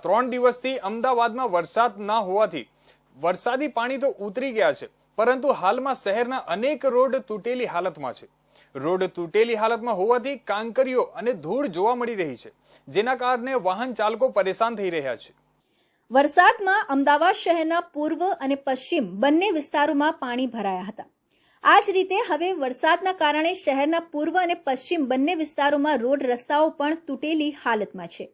3 દિવસથી અમદાવાદમાં વરસાદ ના હોવાથી વરસાદી પાણી તો ઉતરી ગયા છે, પરંતુ હાલમાં શહેરના અનેક રોડ તૂટેલી હાલતમાં છે. રોડ તૂટેલી હાલતમાં હોવાથી કાંકરીઓ અને ધૂળ જોવા મળી રહી છે, જેના કારણે વાહન ચાલકો પરેશાન થઈ રહ્યા છે. વરસાદમાં અમદાવાદ શહેરના પૂર્વ અને પશ્ચિમ બંને વિસ્તારોમાં પાણી ભરાયા હતા. આ જ રીતે હવે વરસાદના કારણે શહેરના પૂર્વ અને પશ્ચિમ બંને વિસ્તારોમાં રોડ રસ્તાઓ પણ તૂટેલી હાલતમાં છે.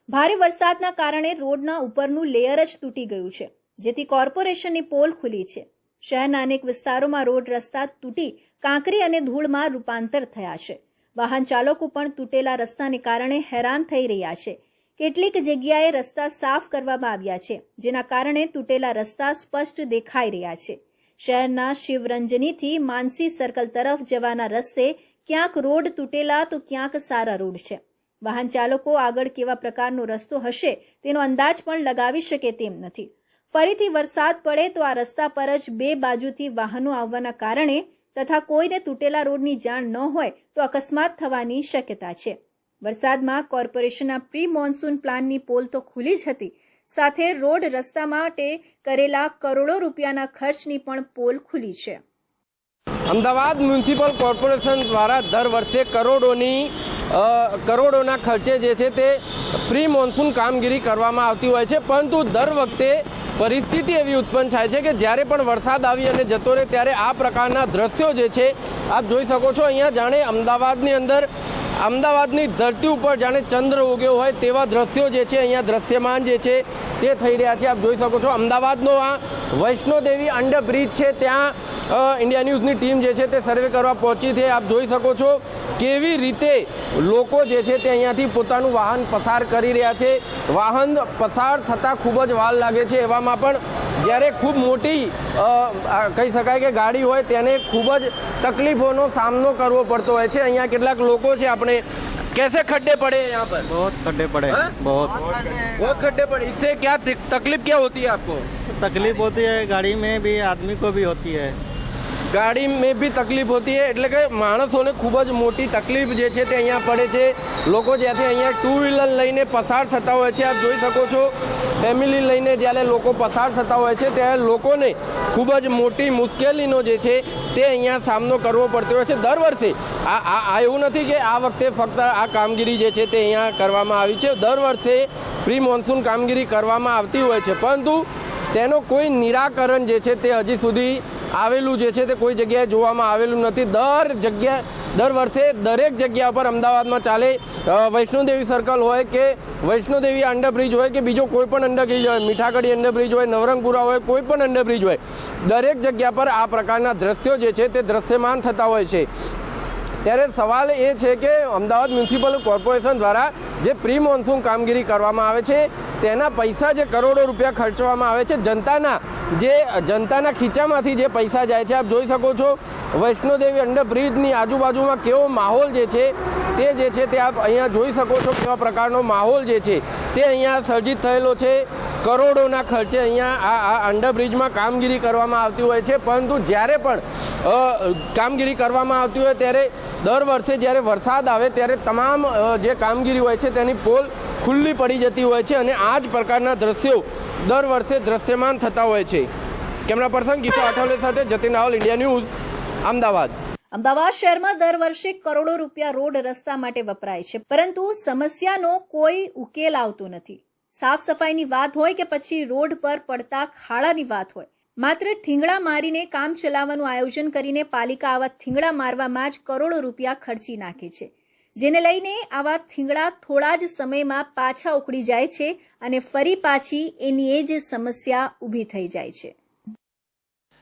ભારે વરસાદના કારણે રોડના ઉપરનું લેયર જ તૂટી ગયું છે, જેથી કોર્પોરેશનની પોલ ખુલી છે. શહેરના અનેક વિસ્તારોમાં રોડ રસ્તા તૂટી કાંકરી અને ધૂળમાં રૂપાંતર થયા છે. વાહન ચાલકો પણ તૂટેલા રસ્તાને કારણે હેરાન થઈ રહ્યા છે. કેટલીક જગ્યાએ રસ્તા સાફ કરવામાં આવ્યા છે, જેના કારણે તૂટેલા રસ્તા સ્પષ્ટ દેખાઈ રહ્યા છે. શહેરના શિવરંજનીથી માનસી સર્કલ તરફ જવાના રસ્તે ક્યાંક રોડ તૂટેલા તો ક્યાંક સારા રોડ છે. વાહન ચાલકો આગળ કેવા પ્રકારનો રસ્તો હશે તેનો અંદાજ પણ લગાવી શકે તેમ નથી. ફરીથી વરસાદ પડે તો આ રસ્તા પર જ બે બાજુથી વાહનો આવવાના કારણે તથા કોઈને તૂટેલા રોડની જાણ ન હોય તો અકસ્માત થવાની શક્યતા છે. વરસાદમાં કોર્પોરેશનના પ્રી મોન્સૂન પ્લાનની પોલ તો ખુલી જ હતી, સાથે રોડ રસ્તા માટે કરેલા કરોડો રૂપિયાના ખર્ચની પણ પોલ ખુલી છે. અમદાવાદ મ્યુનિસિપલ કોર્પોરેશન દ્વારા દર વર્ષે કરોડોના ખર્ચે જે છે તે પ્રી મોન્સૂન કામગીરી કરવામાં આવતી હોય છે, પરંતુ દર વખતે પરિસ્થિતિ એવી ઉત્પન્ન થાય છે કે જ્યારે પણ વરસાદ આવી અને જતો રહે ત્યારે આ પ્રકારના દ્રશ્યો જે છે આપ જોઈ શકો છો. અહીંયા જાણે અમદાવાદની ધરતી ઉપર જાણે ચંદ્ર ઉગ્યો હોય તેવા દ્રશ્યો જે છે અહીંયા દ્રશ્યમાન જે છે તે થઈ રહ્યા છે. આપ જોઈ શકો છો અમદાવાદનો આ વૈષ્ણોદેવી અંડરબ્રિજ છે, ત્યાં ઇન્ડિયા ન્યૂઝની ટીમ જે છે તે સર્વે કરવા પહોંચી છે. આપ જોઈ શકો છો કેવી રીતે લોકો જે છે તે અહીંયાથી પોતાનું વાહન પસાર કરી રહ્યા છે. વાહન પસાર થતાં ખૂબ જ વાર લાગે છે. એવામાં પણ જ્યારે ખૂબ મોટી કહી શકાય કે ગાડી હોય તેને ખૂબ જ તકલીફોનો સામનો કરવો પડતો હોય છે. અહીંયા કેટલાક લોકો છે, આપણે कैसे खड्डे पड़े हैं यहाँ पर? बहुत खड्डे पड़े हैं, बहुत खड्डे पड़े. इससे क्या तकलीफ क्या होती है आपको? तकलीफ होती है, गाड़ी में भी आदमी को भी होती है. ગાડી મેં બી તકલીફ હોતી है, એટલે કે માણસોને ખૂબ જ મોટી તકલીફ જે છે તે અહીંયા પડે છે. લોકો જ્યાંથી અહીંયા 2 વ્હીલર લઈને પસાર થતા હોય છે, આપ જોઈ શકો છો ફેમિલી લઈને જ્યારે લોકો પસાર થતા હોય છે ત્યારે લોકોને ખૂબ જ મોટી મુશ્કેલીનો જે છે તે અહીંયા સામનો કરવો પડતો હોય છે. દર વર્ષે આ એવું નથી કે આ વખતે ફક્ત આ કામગીરી જે છે તે અહીંયા કરવામાં આવી છે. દર વર્ષે પ્રી મોન્સૂન કામગીરી કરવામાં આવતી હોય છે, પરંતુ તેનો કોઈ નિરાકરણ જે છે તે હજી સુધી આવેલું જે છે તે કોઈ જગ્યાએ જોવામાં આવેલું નથી. દર વર્ષે દરેક જગ્યા પર અમદાવાદમાં ચાલે વૈષ્ણોદેવી સર્કલ હોય કે વૈષ્ણોદેવી અંડરબ્રિજ હોય કે બીજો કોઈ પણ અંડરબ્રિજ હોય, મીઠાગઢી અંડરબ્રિજ હોય, નવરંગપુરા હોય, કોઈ પણ અંડરબ્રિજ હોય, દરેક જગ્યા પર આ પ્રકારના દ્રશ્યો જે છે તે દ્રશ્યમાન થતા હોય છે. ત્યારે સવાલ એ છે કે અમદાવાદ મ્યુનિસિપલ કોર્પોરેશન દ્વારા જે પ્રી મોન્સૂન કામગીરી કરવામાં આવે છે તેના પૈસા જે કરોડો રૂપિયા ખર્ચવામાં આવે છે, જનતાના ખીચામાંથી જે પૈસા જાય છે, આપ જોઈ શકો છો વૈષ્ણોદેવી અંડરબ્રિજની આજુબાજુમાં કેવો માહોલ જે છે તે આપ અહીંયા જોઈ શકો છો. કેવા પ્રકારનો માહોલ જે છે તે અહીંયા સર્જિત થયેલો છે. કરોડોના ખર્ચે અહીંયા આ અંડરબ્રિજમાં કામગીરી કરવામાં આવતી હોય છે, પરંતુ જ્યારે પણ કામગીરી કરવામાં આવતી હોય ત્યારે દર વર્ષે જ્યારે વરસાદ આવે ત્યારે તમામ જે કામગીરી હોય છે તેની પોલ ખુલ્લી પડી જતી હોય છે અને આ જ પ્રકારના દ્રશ્યો દર વર્ષે દ્રશ્યમાન થતા હોય છે. કેમેરા પર્સન કિશોર આઠવલે સાથે જતીન રાવલ, ઇન્ડિયા ન્યૂઝ, અમદાવાદ. અમદાવાદ શહેરમાં દર વર્ષે કરોડો રૂપિયા રોડ રસ્તા માટે વપરાય છે, પરંતુ સમસ્યાનો કોઈ ઉકેલ આવતો નથી. સાફ સફાઈની વાત હોય કે પછી રોડ પર પડતા ખાડાની વાત હોય, માત્ર થીંગડા મારીને કામ ચલાવવાનું આયોજન કરીને પાલિકા આવા થીંગડા મારવામાં જ કરોડો રૂપિયા ખર્ચી નાખે છે, જેને લઈને આવા થીંગડા થોડા જ સમયમાં પાછા ઉખડી જાય છે અને ફરી પાછી એની એ જ સમસ્યા ઊભી થઈ જાય છે.